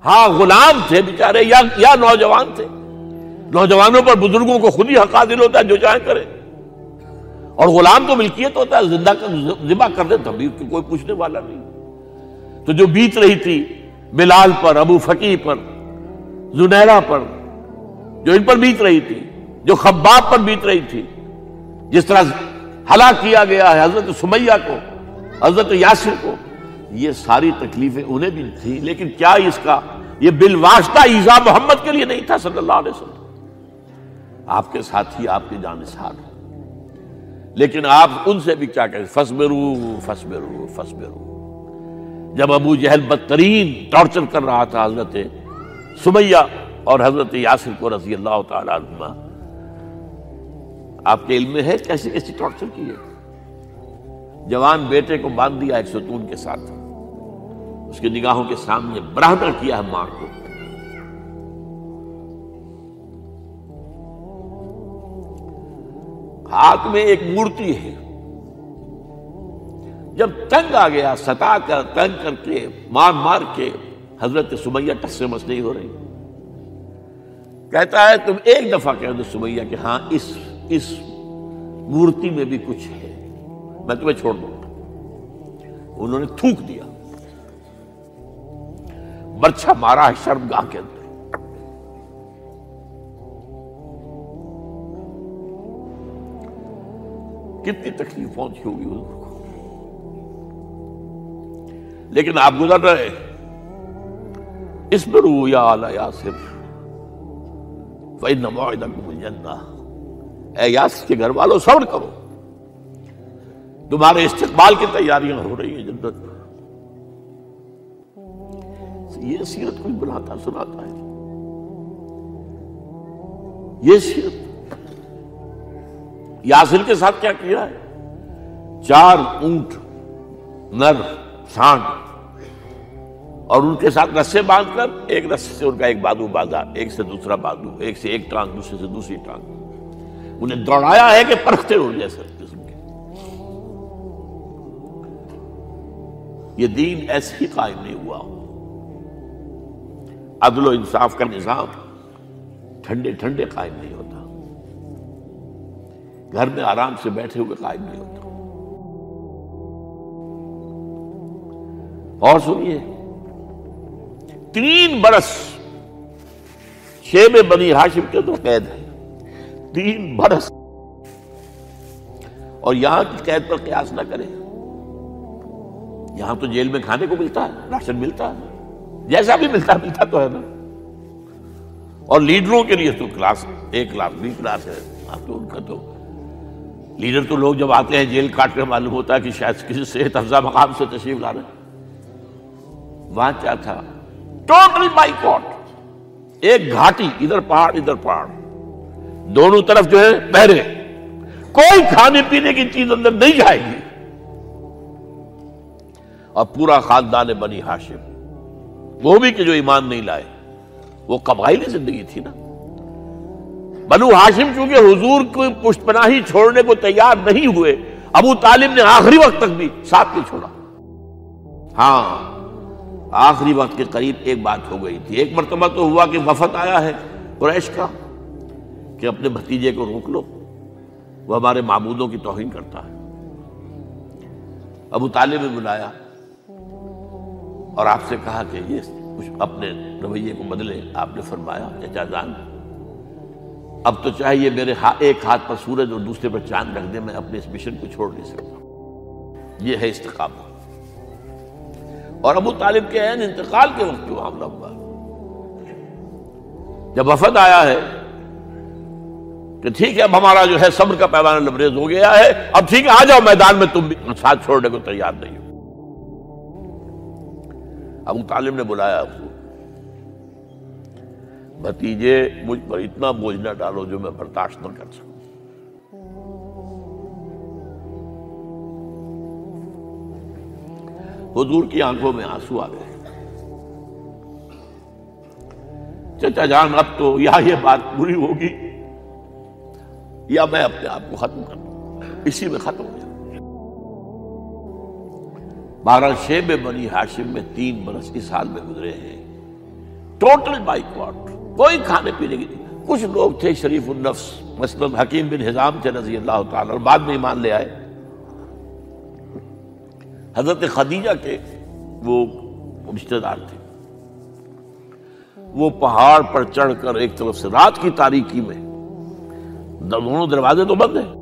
ہاں غلام تھے بیچارے یا نوجوان تھے. نوجوانوں پر بزرگوں کو خود ہی حق حاصل ہوتا ہے، جو چاہے کرے. اور غلام تو ملکیت ہوتا ہے، زندہ ذبح کر دے تبھی کوئی پوچھنے والا نہیں. تو جو بیت رہی تھی بلال پر، ابو فقیہ پر، زنیرہ پر، جو ان پر بیت رہی تھی، جو خباب پر بیت رہی تھی، جس طرح ہلاک کیا گیا ہے حضرت سمیہ کو، حضرت یاسر کو، یہ ساری تکلیفیں انہیں بھی تھی. لیکن کیا اس کا یہ بالواسطہ ایذا محمد کے لیے نہیں تھا صلی اللہ علیہ وسلم؟ آپ کے ساتھی آپ کے جانثار ہیں. لیکن آپ ان سے بھی کیا کہیں، فصبروا فصبروا فصبروا. جب ابو جہل بدترین ٹارچر کر رہا تھا حضرت سمیہ اور حضرت یاسر کو رضی اللہ تعالی عنہما، آپ کے علم میں ہے کیسی کیسی ٹارچر کی ہے. جوان بیٹے کو باندھ دیا ایک ستون کے ساتھ، اس کی نگاہوں کے سامنے برہنہ کیا ہے ماں کو. ہاتھ میں ایک مورتی ہے. جب تنگ آ گیا، ستا کر تنگ کر کے مار مار کے حضرت سمیہ ٹس سے مس نہیں ہو رہی. کہتا ہے تم ایک دفعہ کہہ دو سمیہ کہ ہاں اس مورتی میں بھی کچھ ہے، میں تمہیں چھوڑ دوں گا. انہوں نے تھوک دیا، برچھا مارا ہے شرمگاہ کے اندر. کتنی تکلیف پہنچی ہوگی حضور کو. لیکن آپ گزر رہے، اصبروا یا آل یاسر فإن موعدکم الجنہ. اے یاسر کے گھر والوں صبر کرو، تمہارے استقبال کی تیاریاں ہو رہی ہیں جنت. یہ سیرت کوئی بلاتا سناتا ہے؟ یہ سیرت یاسر کے ساتھ کیا کیا ہے؟ 4 اونٹ نر سانڈ، اور ان کے ساتھ رسے باندھ کر ایک رسے سے ان کا ایک بازو باندھا، ایک سے دوسرا بازو، ایک سے ایک ٹانگ، دوسرے سے دوسری ٹانگ. انہیں دوڑایا ہے کہ پرکھتے ہو جیسے قسم کے. یہ دین ایسے ہی قائم نہیں ہوا. عدل و انصاف کا نظام ٹھنڈے ٹھنڈے قائم نہیں ہوتا، گھر میں آرام سے بیٹھے ہوئے قائم نہیں ہوتا. اور سنیے، 3 برس شیب بنی ہاشم کے تو قید ہے. 3 برس. اور یہاں کی قید پر قیاس نہ کریں. یہاں تو جیل میں کھانے کو ملتا ہے، راشن ملتا ہے، جیسا بھی ملتا تو ہے نا. اور لیڈروں کے لیے تو class A class B class ہے. آپ تو ان کا تو لیڈر تو لوگ جب آتے ہیں جیل کاٹ کر معلوم ہوتا ہے کہ شاید کسی صحت افزا مقام سے تشریف لا رہے ہیں. وہاں کیا تھا؟ Total boycott. ایک گھاٹی، ادھر پہاڑ ادھر پہاڑ، دونوں طرف جو ہے پہرے. کوئی کھانے پینے کی چیز اندر نہیں جائے گی. اور پورا خاندان بنی ہاشم، وہ بھی کہ جو ایمان نہیں لائے، وہ قبائلی زندگی تھی نا. بنو ہاشم چونکہ حضور کو پشت پناہی چھوڑنے کو تیار نہیں ہوئے، ابو طالب نے آخری وقت تک بھی ساتھ نہیں چھوڑا. ہاں آخری وقت کے قریب ایک بات ہو گئی تھی. ایک مرتبہ تو ہوا کہ وفد آیا ہے قریش کا کہ اپنے بھتیجے کو روک لو، وہ ہمارے معبودوں کی توہین کرتا ہے. ابو طالب نے بلایا اور آپ سے کہا کہ یہ کچھ اپنے رویے کو بدلے. آپ نے فرمایا چچا جان، اب تو چاہیے میرے ایک ہاتھ پر سورج اور دوسرے پر چاند رکھ دے، میں اپنے اس مشن کو چھوڑ نہیں سکتا. یہ ہے استقامت. اور ابو طالب کے عین انتقال کے وقت جو معاملہ ہوا، جب وفد آیا ہے کہ ٹھیک ہے اب ہمارا جو ہے صبر کا پیمانہ لبریز ہو گیا ہے، اب ٹھیک ہے آ جاؤ میدان میں، تم بھی ساتھ چھوڑنے کو تیار نہیں ہو. ابو طالب نے بلایا، بھتیجے مجھ پر اتنا بوجھ نہ ڈالو جو میں برداشت نہ کر سکوں. حضور کی آنکھوں میں آنسو آ گئے. چچا جان اب تو یا یہ بات پوری ہوگی یا میں اپنے آپ کو ختم کر دوں، اسی میں ختم ہو جاؤں. 12 شیب بنی ہاشم میں 3 برس اس حال میں گزرے ہیں ٹوٹل بائیکاٹ، کوئی کھانے پینے کی نہیں۔ کچھ لوگ تھے شریف النفس، مثلاً حکیم بن حزام تھے رضی اللہ تعالیٰ عنہ، بعد میں ایمان لے آئے۔ حضرت خدیجہ کے وہ رشتہ دار تھے، وہ پہاڑ پر چڑھ کر ایک طرف سے رات کی تاریکی میں، دونوں دروازے تو بند ہیں،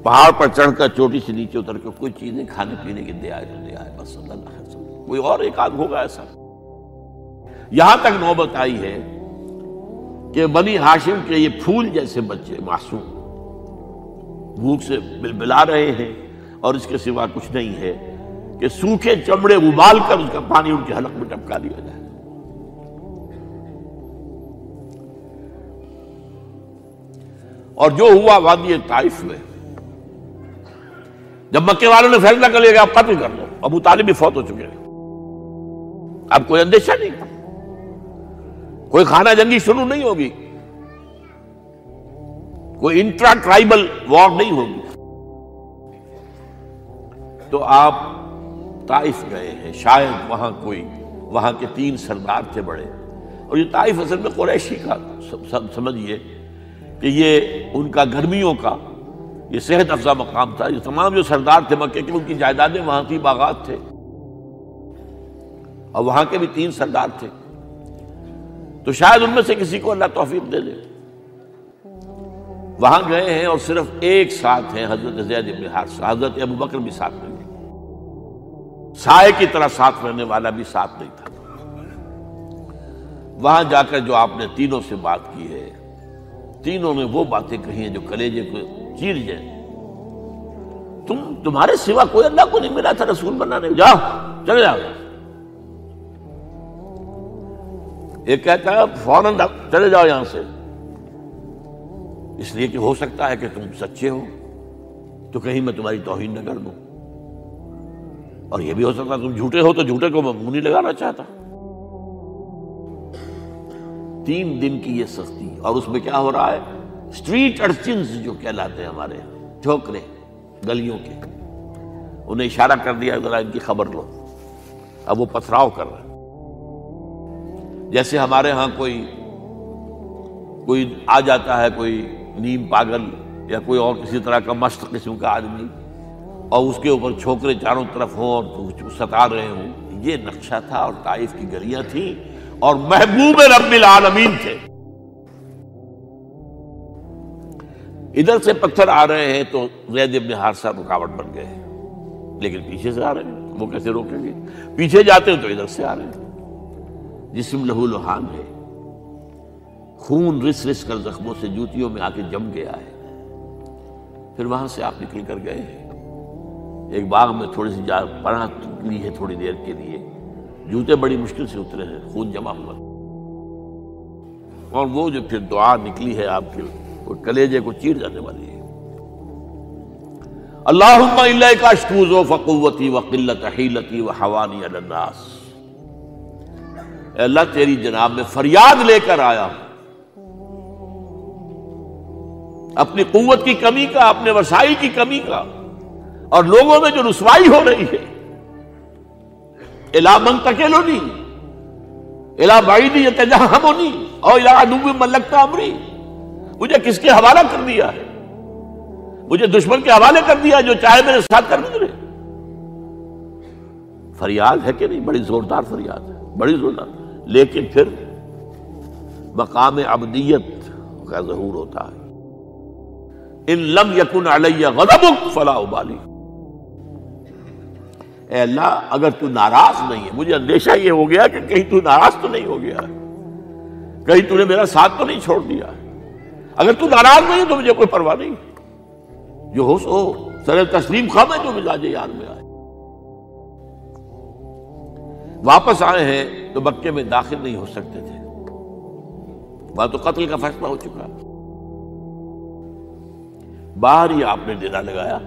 پہاڑ پر چڑھ کر چوٹی سے نیچے اتر کر کوئی چیزیں کھانے پینے کی دے آئے تو دے آئے، بس اللہ علیہ وسلم۔ کوئی اور ایک آدھ ہوگا ایسا۔ یہاں تک نوبت آئی ہے کہ بنی ہاشم کے یہ پھول جیسے بچے معصوم بھوک سے بلبلا رہے ہیں، اور اس کے سوا کچھ نہیں ہے کہ سوکھے چمڑے ابال کر اس کا پانی ان کے حلق میں ٹپکا دیا جائے۔ اور جو ہوا وادی طائف میں، جب مکے والوں نے فیصلہ کر لیا کہ آپ قتل کر دو، ابو طالب بھی فوت ہو چکے ہیں، اب کوئی اندیشہ نہیں، کوئی خانہ جنگی شروع نہیں ہوگی، کوئی انٹرا ٹرائبل وار نہیں ہوگی، تو آپ طائف گئے ہیں۔ شاید وہاں کے 3 سردار تھے بڑے، اور یہ طائف اصل میں قریشی کا سمجھیے کہ یہ ان کا گرمیوں کا یہ صحت افزا مقام تھا۔ یہ تمام جو سردار تھے مکے کے، ان کی جائیدادیں وہاں کی باغات تھے، اور وہاں کے بھی 3 سردار تھے، تو شاید ان میں سے کسی کو اللہ توفیق دے دے۔ وہاں گئے ہیں اور صرف ایک ساتھ ہیں، حضرت زید بن حارثہ، حضرت ابو بکر بھی ساتھ نہیں، سائے کی طرح ساتھ رہنے والا بھی ساتھ نہیں تھا۔ وہاں جا کر جو آپ نے تینوں سے بات کی ہے، تینوں نے وہ باتیں کہی ہیں جو کلیجے کو چیر جائیں۔ تمہارے سوا کوئی اللہ کو نہیں ملا تھا رسول بنانے، جاؤ چلے جاؤ۔ ایک کہتا ہے فوراً چلے جاؤ یہاں سے، اس لیے کہ ہو سکتا ہے کہ تم سچے ہو تو کہیں میں تمہاری توہین نہ کر دوں، اور یہ بھی ہو سکتا ہے تم جھوٹے ہو تو جھوٹے کو میں منہ نہیں لگانا چاہتا۔ 3 دن کی یہ سختی، اور اس میں کیا ہو رہا ہے، اسٹریٹ ارچنز جو کہلاتے ہیں ہمارے یہاں، جھوکرے گلیوں کے، انہیں اشارہ کر دیا ذرا ان کی خبر لو، اب وہ پتھراؤ کر رہے ہیں۔ جیسے ہمارے ہاں کوئی آ جاتا ہے، کوئی نیم پاگل یا کوئی اور کسی طرح کا مست قسم کا آدمی، اور اس کے اوپر چھوکرے چاروں طرف ہوں اور ستا رہے ہوں، یہ نقشہ تھا، اور طائف کی گلیاں تھیں، اور محبوب رب العالمین تھے۔ ادھر سے پتھر آ رہے ہیں تو زید بن حارثہ رکاوٹ بن گئے، لیکن پیچھے سے آ رہے ہیں، وہ کیسے روکیں گے؟ پیچھے جاتے ہیں تو ادھر سے آ رہے ہیں۔ جسم لہو لہان ہے، خون رس رس کر زخموں سے جوتیوں میں آ کے جم گیا ہے۔ پھر وہاں سے آپ نکل کر گئے ہیں، ایک باغ میں تھوڑی سی پناہ لی ہے تھوڑی دیر کے لیے، جوتے بڑی مشکل سے اترے ہیں، خون جمع ہوا، اور وہ جو پھر دعا نکلی ہے آپ کے، وہ کلیجے کو چیر جانے والی ہے۔ اللہم الیک اشکو ضعف قوتی وقلت حیلتی وحوانی علی الناس، اے اللہ تیری جناب میں فریاد لے کر آیا ہوں، اپنی قوت کی کمی کا، اپنے وسائل کی کمی کا، اور لوگوں میں جو رسوائی ہو رہی ہے، الی من تکلنی الی بعید یتجہمنی او الی عدو ملکت امری، مجھے کس کے حوالہ کر دیا ہے، مجھے دشمن کے حوالے کر دیا جو چاہے میرے ساتھ کر گزرے۔ فریاد ہے کہ نہیں؟ بڑی زوردار فریاد ہے، بڑی زوردار، لیکن پھر مقام عبدیت کا ظہور ہوتا ہے۔ ان لم یکن علی غضبک فلا ابالی، اے اللہ اگر تو ناراض نہیں ہے، مجھے اندیشہ یہ ہو گیا کہ کہیں تو ناراض تو نہیں ہو گیا، کہیں تو نے میرا ساتھ تو نہیں چھوڑ دیا، اگر تو ناراض نہیں ہے تو مجھے کوئی پرواہ نہیں، جو ہو سو سر تسلیم خم ہے جو مزاج یار میں آئے۔ واپس آئے ہیں تو مکے میں داخل نہیں ہو سکتے تھے، وہاں تو قتل کا فیصلہ ہو چکا، باہر ہی آپ نے ڈیرا لگایا،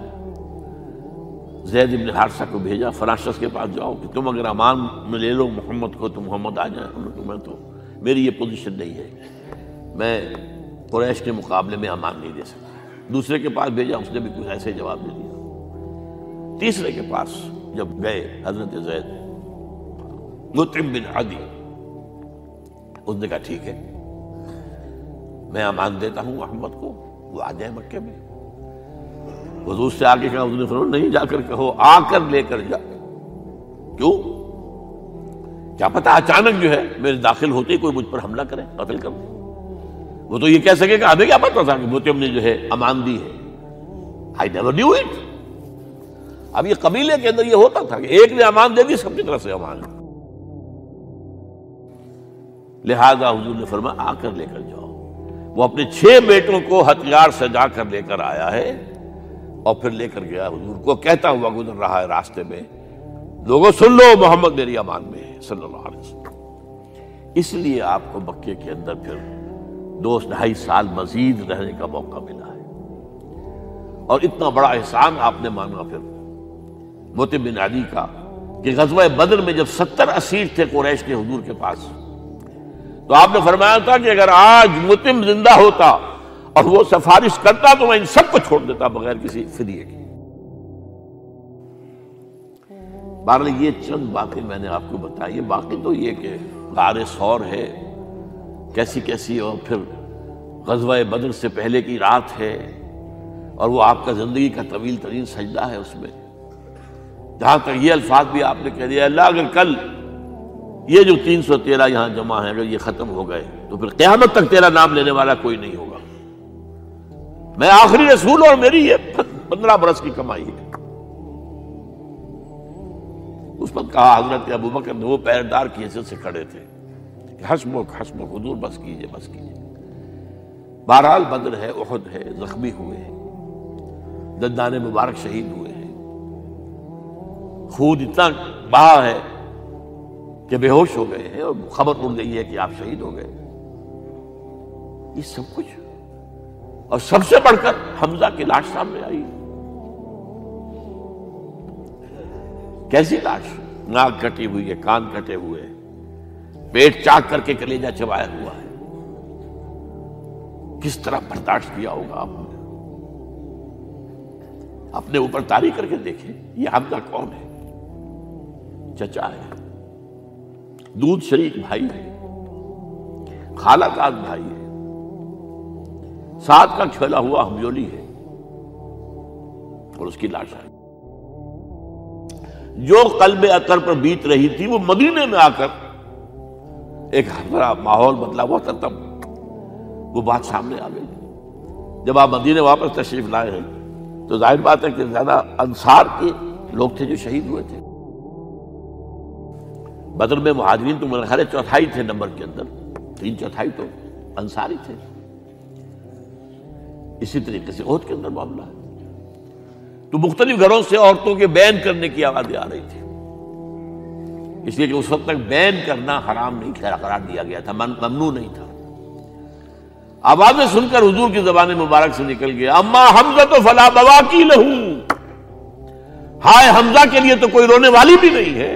زید بن حارثہ کو بھیجا، فلاں شخص کے پاس جاؤ کہ تم اگر امان میں لے لو محمد کو تو محمد آ جائیں، میں تو میری یہ پوزیشن نہیں ہے، میں قریش کے مقابلے میں امان نہیں دے سکتا۔ دوسرے کے پاس بھیجا، اس نے بھی کچھ ایسے جواب دے دیا۔ تیسرے کے پاس جب گئے حضرت زید، مطعم بن عدی، اس نے کہا ٹھیک ہے، میں امان دیتا ہوں محمد کو، وہ آ جائے مکے میں۔ حضور سے آگے کہا، حضور نے فرمایا نہیں جا کر کہو، آ کر لے کر جا۔ کیوں؟ کیا پتا اچانک جو ہے میرے داخل ہوتے ہی کوئی مجھ پر حملہ کرے، قتل کر دے۔ وہ تو یہ کہہ سکے کہ ہمیں کیا پتا تھا کہ مطعم نے جو ہے امان دی ہے، I never knew it۔ اب یہ قبیلے کے اندر یہ ہوتا تھا کہ ایک نے امان دے دی، سب کی طرف سے امان، لہذا حضور نے فرمایا آ کر لے کر جاؤ۔ وہ اپنے 6 بیٹوں کو ہتھیار سجا کر لے کر آیا ہے اور پھر لے کر گیا حضور کو، کہتا ہوا گزر رہا ہے راستے میں، لوگوں سن لو محمد میری امان میں ہے صلی اللہ علیہ وسلم۔ اس لیے آپ کو مکے کے اندر پھر 2-2.5 سال مزید رہنے کا موقع ملا ہے، اور اتنا بڑا احسان آپ نے مانا پھر مطعم بن عدی کا کہ غزوہ بدر میں جب 70 اسیر تھے قریش کے حضور کے پاس، تو آپ نے فرمایا تھا کہ اگر آج مطعم زندہ ہوتا اور وہ سفارش کرتا تو میں ان سب کو چھوڑ دیتا بغیر کسی فدیے کے۔ بہرحال یہ چند باتیں میں نے آپ کو بتائی، باقی تو یہ کہ غار ثور ہے کیسی کیسی، اور پھر غزوہ بدر سے پہلے کی رات ہے، اور وہ آپ کا زندگی کا طویل ترین سجدہ ہے اس میں، جہاں تک یہ الفاظ بھی آپ نے کہہ دیا، اللہ اگر کل یہ جو 313 یہاں جمع ہیں اگر یہ ختم ہو گئے تو پھر قیامت تک تیرا نام لینے والا کوئی نہیں ہوگا، میں آخری رسول اور میری یہ 15 برس کی کمائی ہے۔ اس وقت کہا حضرت ابوبکر نے، وہ پہرےدار کی حیثیت سے کھڑے تھے، کہ حسبک حسبک حضور بس کیجئے بس کیجئے۔ بہرحال بدر ہے، احد ہے، زخمی ہوئے ہیں، دندان مبارک شہید ہوئے ہیں، خون اتنا بہا ہے کہ بے ہوش ہو گئے ہیں، اور خبر اڑ گئی ہے کہ آپ شہید ہو گئے۔ یہ سب کچھ، اور سب سے بڑھ کر حمزہ کی لاش سامنے آئی، کیسی لاش، ناک کٹی ہوئی ہے، کان کٹے ہوئے ہیں، پیٹ چاک کر کے کلیجہ چبایا ہوا ہے، کس طرح برداشت کیا ہوگا آپ نے؟ اپنے اوپر تاری کر کے دیکھیں، یہ حمزہ کون ہے؟ چچا ہے، دودھ شریک بھائی ہے، خالہ داد بھائی ہے، ساتھ کا کھیلا ہوا ہمجولی ہے، اور اس کی لاش ہے۔ جو قلب اطہر پر بیت رہی تھی وہ مدینے میں آ کر ایک بڑا ماحول بدلا ہوا تھا، تب وہ بات سامنے آ گئی۔ جب آپ مدینے واپس تشریف لائے ہیں تو ظاہر بات ہے کہ زیادہ انصار کے لوگ تھے جو شہید ہوئے تھے۔ بدر میں مہاجرین تو میرے خیال ہے 1/4 تھے نمبر کے اندر، 3/4 تو انصاری تھے۔ اسی طریقے سے احد کے اندر معاملہ ہے، تو مختلف گھروں سے عورتوں کے بین کرنے کی آوازیں آ رہی تھی، اس لیے کہ اس وقت تک بین کرنا حرام نہیں قرار دیا گیا تھا، ممنوع نہیں تھا۔ آوازیں سن کر حضور کی زبان مبارک سے نکل گیا، اما حمزہ تو فلا بواکی لہو، ہائے حمزہ کے لیے تو کوئی رونے والی بھی نہیں ہے۔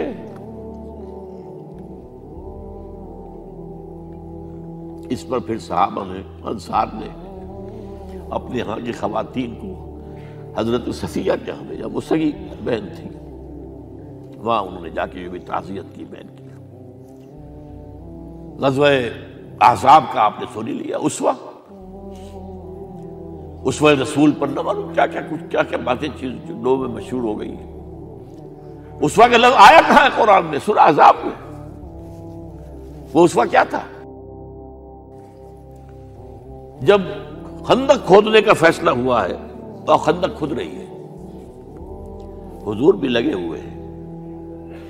اس پر پھر صحابہ نے، انصار نے اپنے ہاں کی خواتین کو حضرت صفیہ کے ہاں بھیجا، وہ سگی بہن تھی، وہاں انہوں نے جا کے یہ بھی تعزیت کی بہن کی۔ غزوہ احزاب کا آپ نے سنی لیا، اسوہ رسول پر نہ معلوم کیا کیا باتیں چیز لوگوں میں مشہور ہو گئی ہیں۔ اسوہ کا لفظ آیا کہاں ہے قرآن میں؟ سورہ احزاب میں۔ وہ اسوہ کیا تھا؟ جب خندق کھودنے کا فیصلہ ہوا ہے تو خندق کھود رہی ہے، حضور بھی لگے ہوئے ہیں،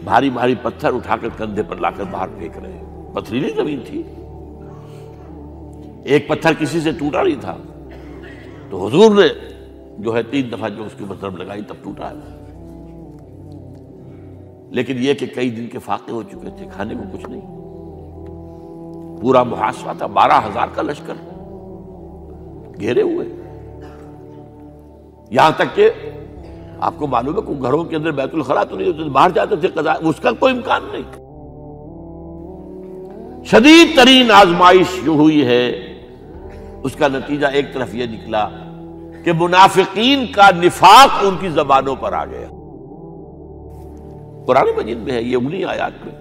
بھاری بھاری پتھر اٹھا کر کندھے پر لا کر باہر پھینک رہے ہیں، پتھریلی زمین تھی، ایک پتھر کسی سے ٹوٹا نہیں تھا، تو حضور نے جو ہے 3 دفعہ جو اس کی ضرب لگائی تب ٹوٹا ہے۔ لیکن یہ کہ کئی دن کے فاقے ہو چکے تھے، کھانے کو کچھ نہیں، پورا محاصرہ تھا، 12,000 کا لشکر گھیرے ہوئے، یہاں تک کہ آپ کو معلوم ہے کہ گھروں کے اندر بیت الخلا تو نہیں ہوتے، باہر جاتے تھے قضاء، اس کا کوئی امکان نہیں۔ شدید ترین آزمائش جو ہوئی ہے اس کا نتیجہ ایک طرف یہ نکلا کہ منافقین کا نفاق ان کی زبانوں پر آ گیا۔ قرآن مجید میں ہے یہ انہی آیات میں،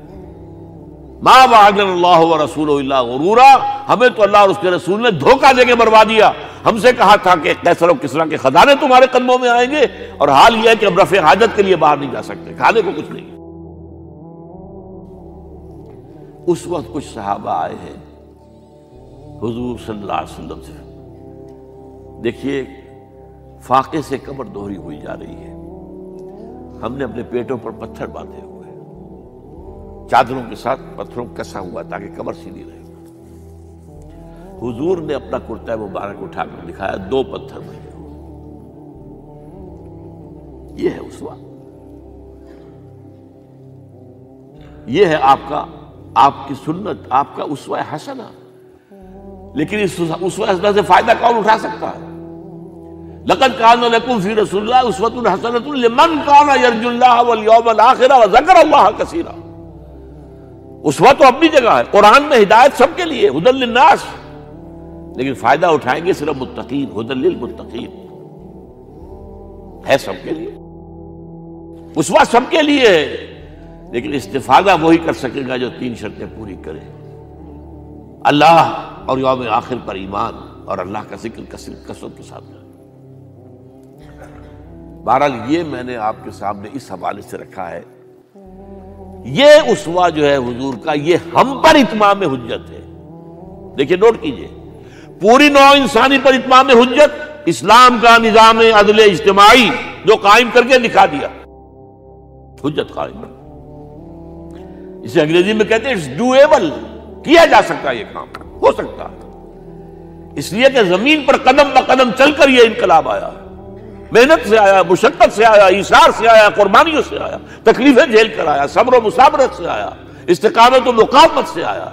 ما وعدنا اللہ ورسولہ الا غرورا، ہمیں تو اللہ اور اس کے رسول نے دھوکہ دے کے مروا دیا۔ ہم سے کہا تھا کہ قیصر و کسریٰ کے خزانے تمہارے قدموں میں آئیں گے، اور حال یہ ہے کہ اب رفع حاجت کے لیے باہر نہیں جا سکتے، کھانے کو کچھ نہیں۔ اس وقت کچھ صحابہ آئے ہیں حضور صلی اللہ علیہ وسلم سے، دیکھیے فاقے سے کمر دوہری ہوئی جا رہی ہے، ہم نے اپنے پیٹوں پر پتھر باندھے ہوئے، چادروں کے ساتھ پتھروں کسا ہوا تاکہ کمر سیدھی رہے۔ حضور نے اپنا کرتا مبارک اٹھا کر دکھایا، 2 پتھر میں، یہ ہے اسوہ، یہ ہے آپ کی سنت، آپ کا اسوہ حسنہ۔ لیکن اس اسوہ حسنہ سے فائدہ کون اٹھا سکتا ہے؟ لقد کان لکم فی رسول اللہ اسوۃ حسنۃ لمن کان یرجو اللہ والیوم الآخر وذکر اللہ کثیرا۔ اسوہ تو اپنی جگہ ہے، قرآن میں ہدایت سب کے لیے، ھدی للناس، لیکن فائدہ اٹھائیں گے صرف متقین، ھدی للمتقین، ہے سب کے لیے، اسوہ سب کے لیے ہے، لیکن استفادہ وہی کر سکے گا جو 3 شرطیں پوری کرے، اللہ اور یوم آخر پر ایمان اور اللہ کا ذکر کثرت کے ساتھ۔ بہرحال یہ میں نے آپ کے سامنے اس حوالے سے رکھا ہے، یہ اسوہ جو ہے حضور کا، یہ ہم پر اتمام حجت ہے۔ دیکھیے نوٹ کیجئے، پوری نوع انسانی پر اتمام حجت، اسلام کا نظام عدل اجتماعی جو قائم کر کے دکھا دیا، حجت قائم، اسے انگریزی میں کہتے ہیں اٹس ڈویبل، کیا جا سکتا ہے، یہ کام ہو سکتا ہے، اس لیے کہ زمین پر قدم بہ قدم چل کر یہ انقلاب آیا، محنت سے آیا، مشقت سے آیا، ایثار سے آیا، قربانیوں سے آیا، تکلیفیں جھیل کر آیا، صبر و مصابرت سے آیا، استقامت و مقاومت سے آیا۔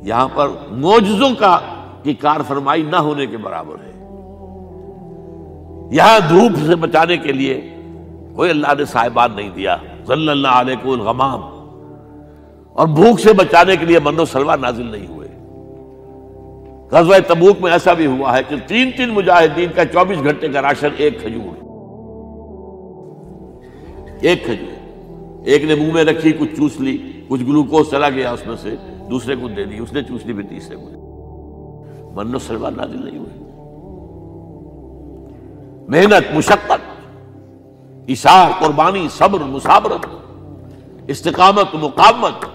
یہاں پر معجزوں کی کار فرمائی نہ ہونے کے برابر ہے۔ یہاں دھوپ سے بچانے کے لیے کوئی اللہ نے صاحبان نہیں دیا، ظل اللہ علیکم الغمام، اور بھوک سے بچانے کے لیے من و سلوہ نازل نہیں ہوئے۔ غزوہ تبوک میں ایسا بھی ہوا ہے کہ 3 مجاہدین کا 24 گھنٹے کا راشن ایک کھجور، ایک نے منہ میں رکھی، کچھ چوس لی، کچھ گلوکوز چلا گیا اس میں سے، دوسرے کو دے دی، اس نے چوس لی، پھر تیسرے کو، من و سلوہ نازل نہیں ہوئے۔ محنت، مشقت، ایثار، قربانی، صبر، مصابرت، استقامت، مقاومت،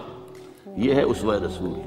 یہ ہے اسوہ رسول۔